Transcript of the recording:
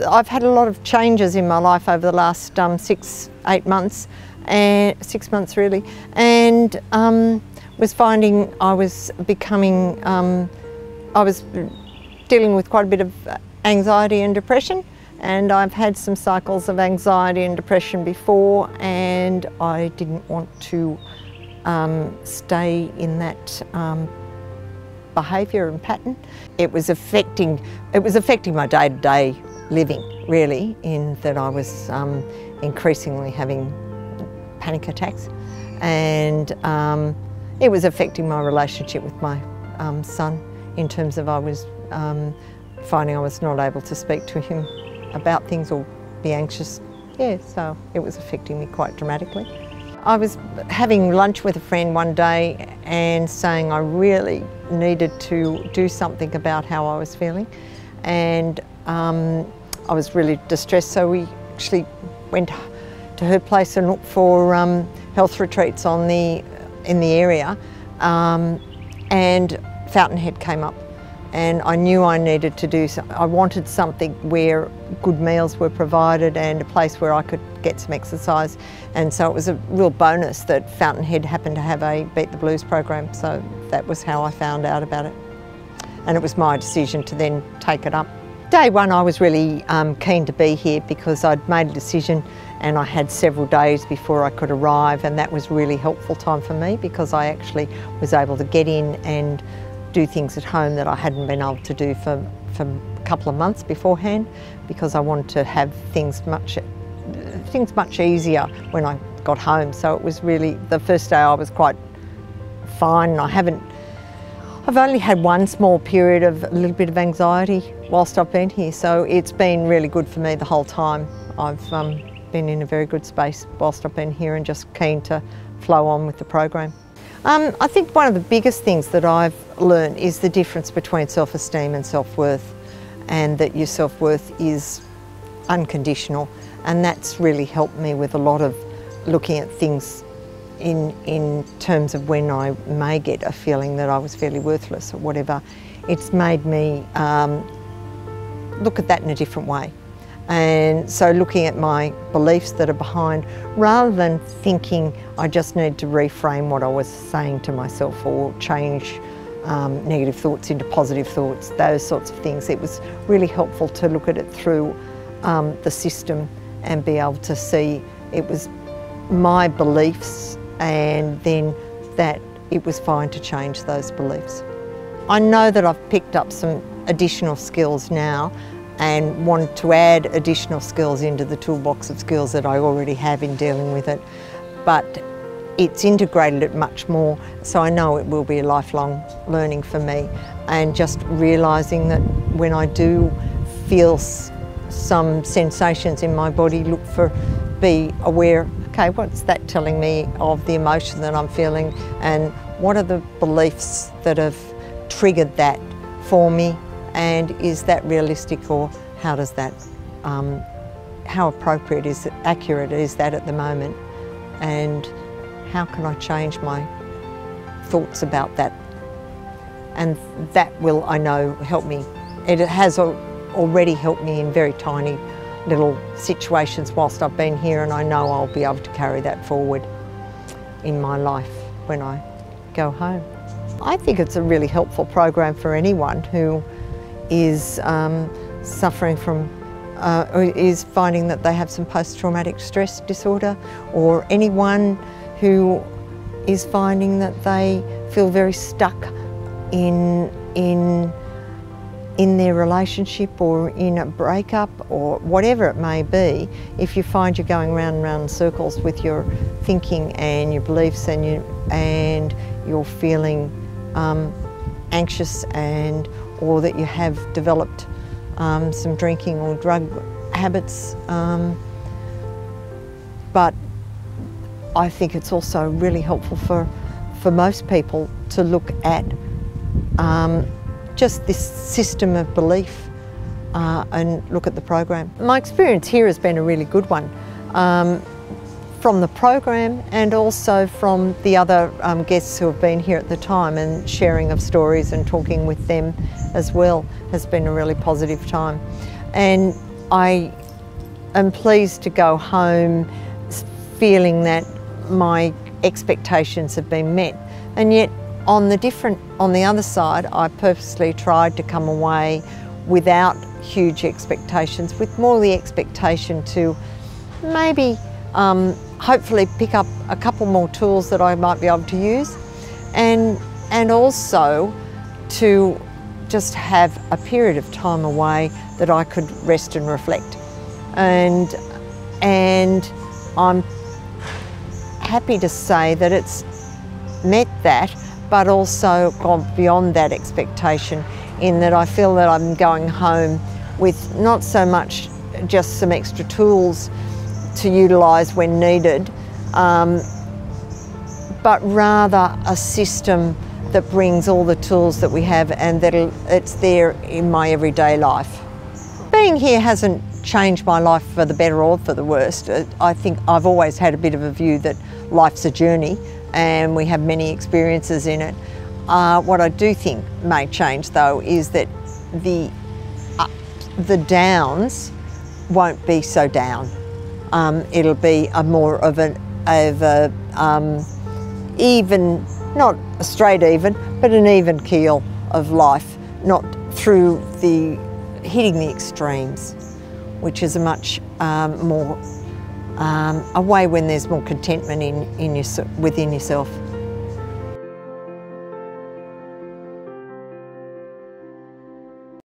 I've had a lot of changes in my life over the last 6-8 months, and 6 months really, and was finding I was becoming, I was dealing with quite a bit of anxiety and depression, and I've had some cycles of anxiety and depression before, and I didn't want to stay in that behaviour and pattern. It was affecting my day-to-day living, really, in that I was increasingly having panic attacks, and it was affecting my relationship with my son, in terms of I was finding I was not able to speak to him about things or be anxious. Yeah, so it was affecting me quite dramatically. I was having lunch with a friend one day and saying I really needed to do something about how I was feeling, and I was really distressed, so we actually went to her place and looked for health retreats in the area, and Fountainhead came up, and I knew I needed to do something. I wanted something where good meals were provided and a place where I could get some exercise, and so it was a real bonus that Fountainhead happened to have a Beat the Blues program, so that was how I found out about it, and it was my decision to then take it up. Day one I was really keen to be here because I'd made a decision, and I had several days before I could arrive, and that was really helpful time for me because I actually was able to get in and do things at home that I hadn't been able to do for a couple of months beforehand, because I wanted to have things much easier when I got home. So it was really, the first day I was quite fine. I've only had one small period of a little bit of anxiety whilst I've been here, so it's been really good for me the whole time. I've been in a very good space whilst I've been here and just keen to flow on with the program. I think one of the biggest things that I've learned is the difference between self-esteem and self-worth, and that your self-worth is unconditional, and that's really helped me with a lot of looking at things in terms of when I may get a feeling that I was fairly worthless or whatever. It's made me look at that in a different way. And so looking at my beliefs that are behind, rather than thinking I just need to reframe what I was saying to myself or change negative thoughts into positive thoughts, those sorts of things. It was really helpful to look at it through the system and be able to see it was my beliefs, and then that it was fine to change those beliefs. I know that I've picked up some additional skills now and want to add additional skills into the toolbox of skills that I already have in dealing with it, but it's integrated it much more, so I know it will be a lifelong learning for me, and just realising that when I do feel some sensations in my body, be aware, okay, what's that telling me of the emotion that I'm feeling, and what are the beliefs that have triggered that for me, and is that realistic, or how does that, how appropriate is it, accurate is that at the moment, and how can I change my thoughts about that? And that will, I know, help me. It has already helped me in very tiny little situations whilst I've been here, and I know I'll be able to carry that forward in my life when I go home. I think it's a really helpful program for anyone who is suffering from, or is finding that they have some post-traumatic stress disorder, or anyone who is finding that they feel very stuck in their relationship or in a breakup or whatever it may be. If you find you're going round and round in circles with your thinking and your beliefs, and you're feeling anxious, or that you have developed some drinking or drug habits, but I think it's also really helpful for most people to look at just this system of belief and look at the program. My experience here has been a really good one, from the program and also from the other guests who have been here at the time, and sharing of stories and talking with them as well has been a really positive time. And I am pleased to go home feeling that my expectations have been met, and yet on the other side, I purposely tried to come away without huge expectations, with more the expectation to maybe hopefully pick up a couple more tools that I might be able to use, and also to just have a period of time away that I could rest and reflect. And I'm happy to say that it's met that, but also gone beyond that expectation, in that I feel that I'm going home with not so much just some extra tools to utilise when needed, but rather a system that brings all the tools that we have and that it's there in my everyday life. Being here hasn't changed my life for the better or for the worse. I think I've always had a bit of a view that life's a journey and we have many experiences in it. What I do think may change though is that the downs won't be so down. It'll be a more of an even, not a straight even, but an even keel of life, not through hitting the extremes, which is a much more a way when there's more contentment within yourself.